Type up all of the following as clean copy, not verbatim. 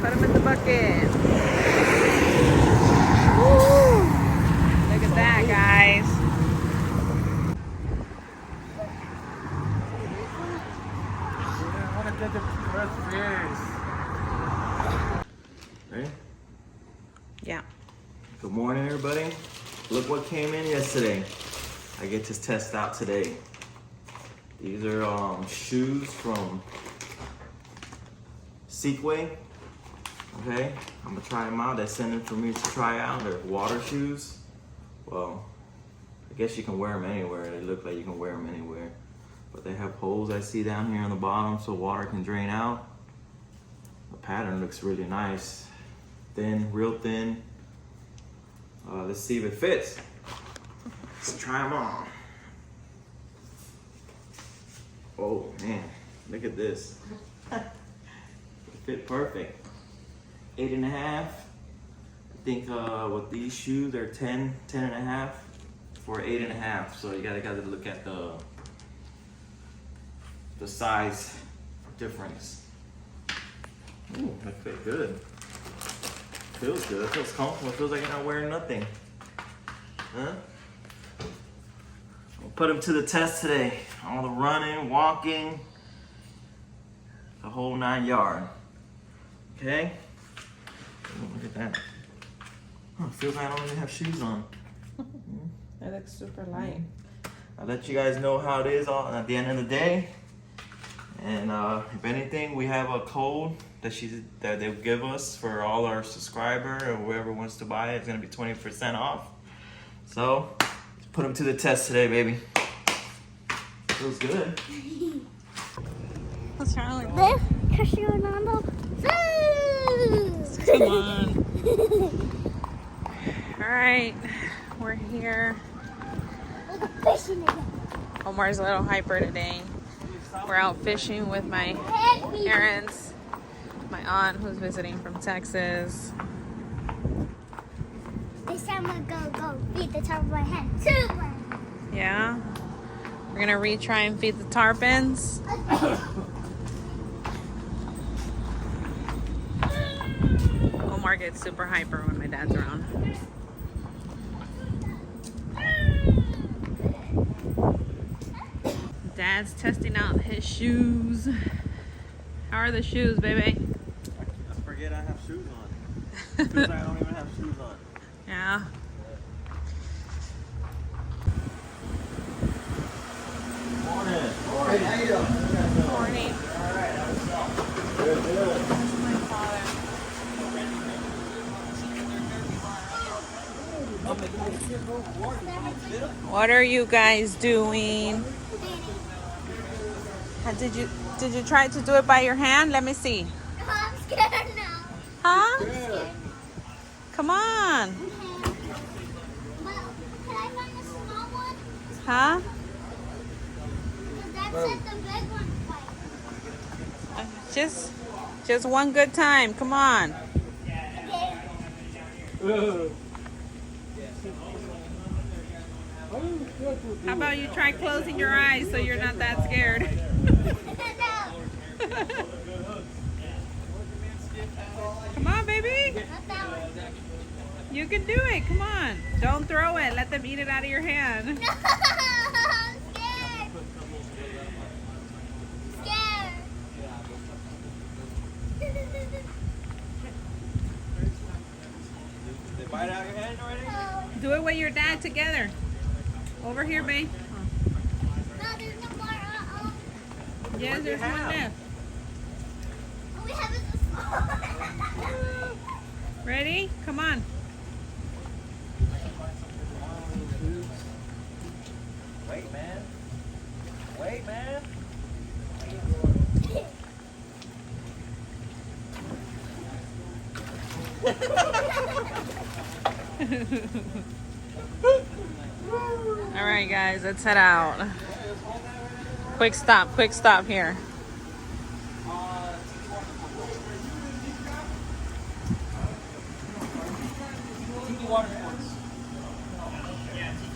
Put them in the bucket. Woo! Look at that, guys. I want to get the first fish. Ready? Yeah. Good morning, everybody. Look what came in yesterday. I get to test out today. These are shoes from SEEKWAY. Okay, I'm gonna try them out. They sent them for me to try out. They're water shoes. Well, I guess you can wear them anywhere. They look like you can wear them anywhere. But they have holes I see down here on the bottom so water can drain out. The pattern looks really nice. Thin, real thin. Let's see if it fits. Let's try them on. Oh man, look at this. It fit perfect. 8.5. I think with these shoes they're 10.5 for 8.5. So you gotta look at the size difference. Ooh, that fit good. Feels good. It feels comfortable. It feels like you're not wearing nothing. Huh? We'll put them to the test today. All the running, walking, the whole 9 yards. Okay? Ooh, look at that. Huh, feels like I don't even have shoes on. It looks super light. I'll let you guys know how it is at the end of the day. And if anything, we have a code that they'll give us for all our subscriber or whoever wants to buy it. It's gonna be 20% off. So let's put them to the test today, baby. Feels good. What's wrong with Live Cristiano Ronaldo. Come on. All right, we're here. Fishing again. Omar's a little hyper today. We're out fishing with my parents, my aunt who's visiting from Texas. This time I'm gonna go feed the top of my head. Super. Yeah, we're gonna retry and feed the tarpons. Omar gets super hyper when my dad's around. Dad's testing out his shoes. How are the shoes, baby? I forget I have shoes on. Feels like I don't even have shoes on. Yeah. Morning. Morning. How you doing? Morning. All right. How's good. Good. That's my father. What are you guys doing? Did you try to do it by your hand? Let me see. I'm scared now. Huh? Good. Come on. Well, can I find a small one? Huh? Because Dad said the big one's fine. Just one good time. Come on. Okay. How about you try closing your eyes so you're not that scared? No. Come on, baby. Not that one. You can do it. Come on. Don't throw it. Let them eat it out of your hand. No. I'm scared. Scared. They bite out your hand already? No. Do it with your dad together. Over here, babe. No, there's no more. Yes, there's one left. All we have is a small one. Ready? Come on. Wait, man. Wait, man. All right, guys, let's head out. Quick stop here.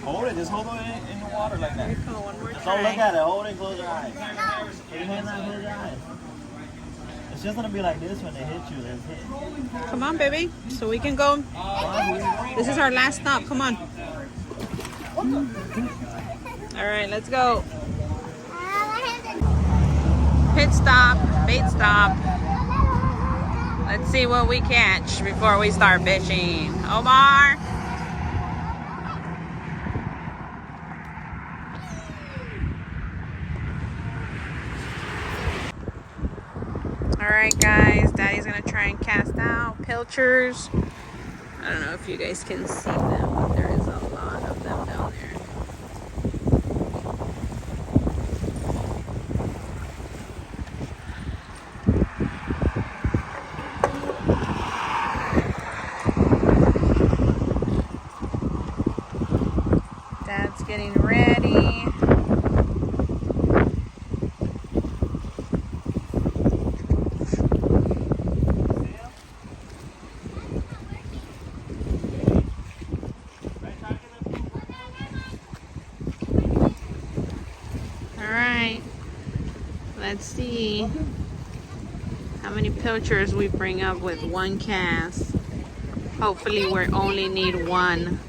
Hold it. Just hold it in the water like that. One more Don't look try. at it. Hold it and close your eyes. Put your hands on, close your eyes. It's just gonna be like this when they hit you. That's it. Come on, baby. So we can go. This is our last stop. Come on. All right, let's go. Pit stop, bait stop. Let's see what we catch before we start fishing. Omar. All right, guys. Daddy's gonna try and cast out pilchers. I don't know if you guys can see them, but there is a lot of them down there. Dad's getting ready. Let's see how many pilchers we bring up with one cast. Hopefully we only need one.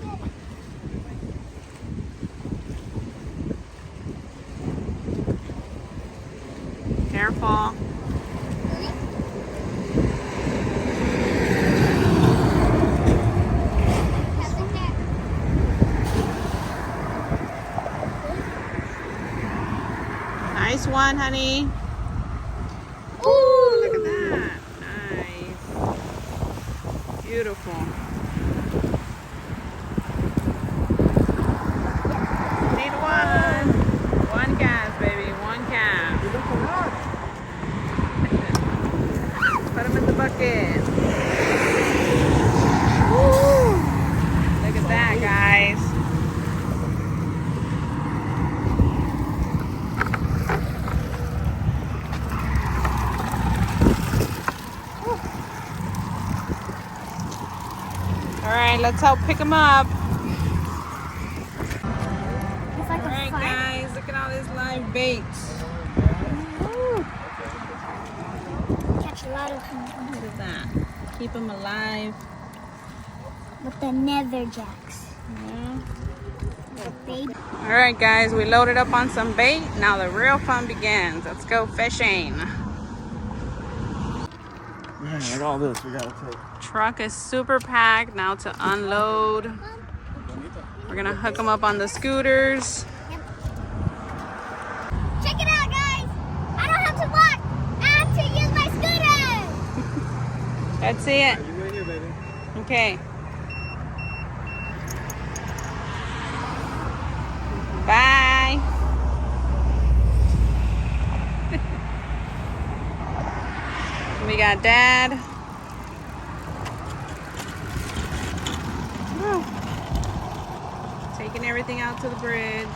Careful. Nice one, honey. Ooh, look at that. Nice. Beautiful. Need one. One cast, baby. One cast. Put them in the bucket. Woo. Look at that, guys. All right, let's help pick them up. Like all right, guys, look at all this live bait. Catch a lot of them. Look at that. Keep them alive. With the nether jacks. Yeah. The baby. All right, guys, we loaded up on some bait. Now the real fun begins. Let's go fishing. Man, look at all this we gotta take. Truck is super packed. Now to unload. We're gonna hook them up on the scooters. Check it out, guys. I don't have to walk. I have to use my scooter. Let's see it. You right here, baby. Okay. Bye. We got Dad. Woo. Taking everything out to the bridge.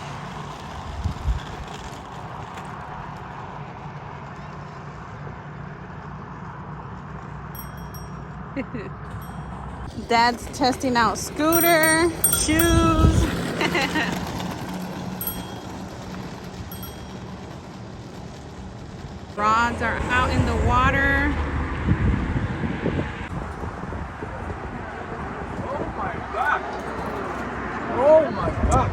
Dad's testing out scooter, shoes. Rods are out in the water. Oh my God! Oh my God!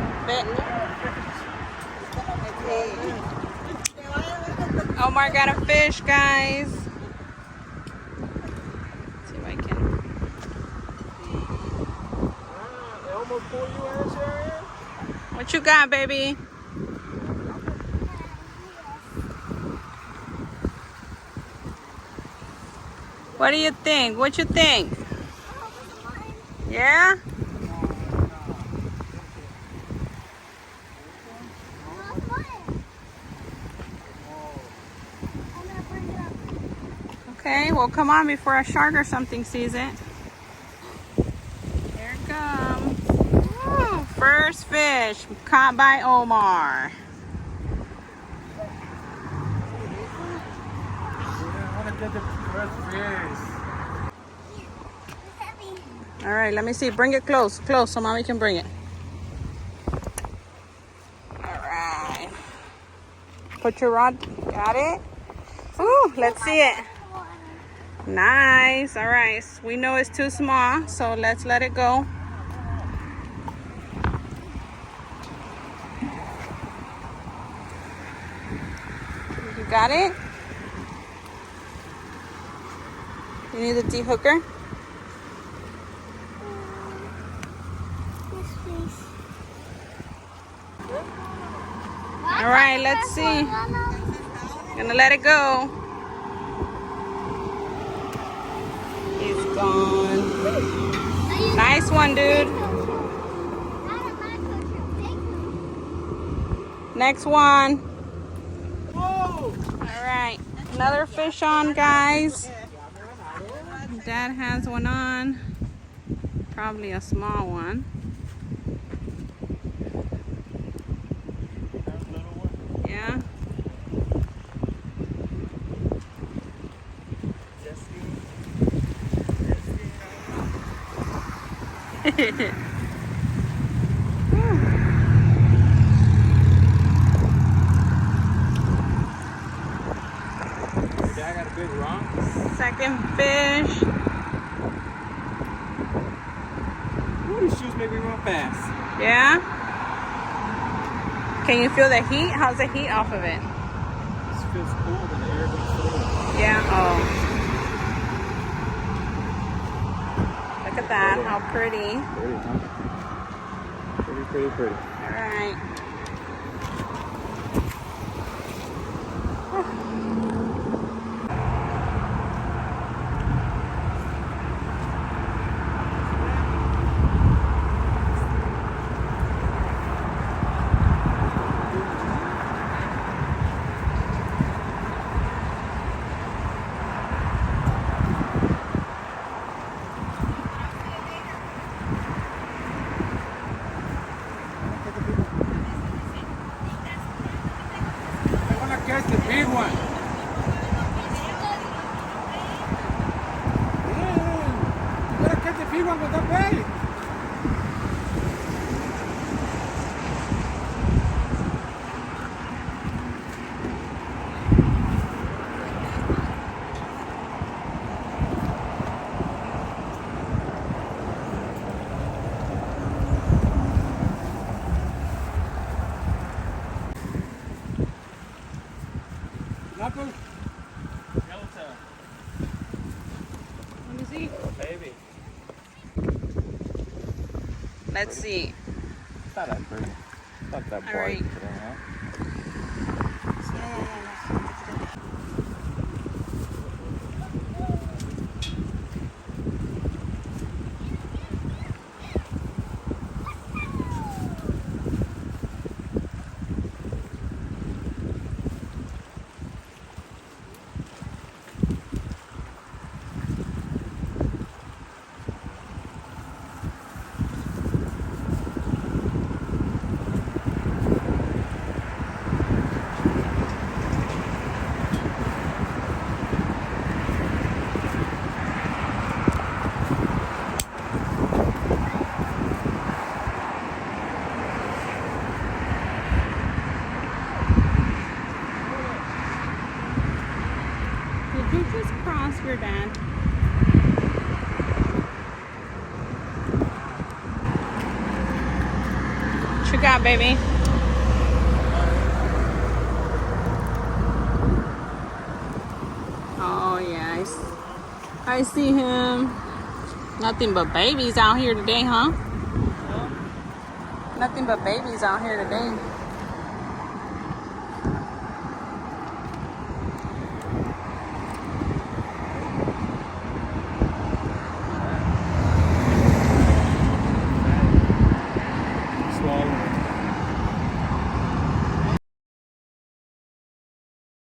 Omar got a fish, guys. Let's see if I can. They almost pulled you in this area? What you got, baby? What do you think? What you think? Yeah? Okay, well come on before a shark or something sees it. Here it comes. Woo, first fish caught by Omar. I want to get the first fish. Heavy. All right, let me see. Bring it close so mommy can bring it. All right. Put your rod. Got it? Ooh, let's see it. Nice. All right. We know it's too small, so let's let it go. You got it? You need the de-hooker? Yes, please. All right, let's see. Gonna let it go. He's gone. Nice one, dude. Next one. All right, another fish on, guys. Dad has one on. Probably a small one. Yeah. Dad got a big rock. Second fish. Ooh, these shoes make me run fast. Yeah. Can you feel the heat? How's the heat off of it? This feels cool when the air goes through. Yeah. Oh. Look at that. How pretty. Pretty, huh? Pretty. All right. Catch the big one. Yeah, you gotta catch the big one with that bait. Knuckles. Yellowtail. Let me see. Baby. Let's see. It's not that pretty. It's not that All bright right. today, huh? Did you just cross your dad? What you got, baby? Oh, yeah. I see him. Nothing but babies out here today, huh? Nothing but babies out here today.